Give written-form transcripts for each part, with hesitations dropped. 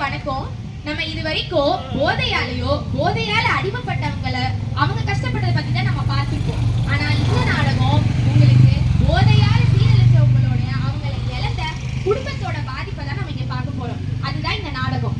வணக்கம். நம்ம இது வரைக்கும் போதையால அடிமைப்பட்டவங்களை அவங்க கஷ்டப்பட்டதை பத்தி தான் நம்ம பார்த்திருக்கோம். ஆனா இந்த நாடகம் உங்களுக்கு போதையால சீரழிச்சவங்களோட அவங்களை இழந்த குடும்பத்தோட பாதிப்பை தான் நம்ம இங்க பார்க்க போறோம். அதுதான் இந்த நாடகம்.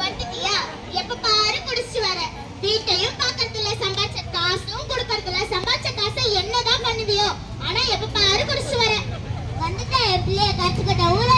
வந்துட்டியா? எப்ப பாரு குடிச்சு வர. வீட்டையும் பாக்கிறதுல சம்பாதிச்ச காசும் கொடுக்கறதுல சம்பாதிச்ச காசை என்னதான் பண்ணுவியோ? ஆனா எப்ப பாரு குடிச்சு வர. வந்துட்டா எப்படியே காய்ச்சிக்கிட்ட ஊர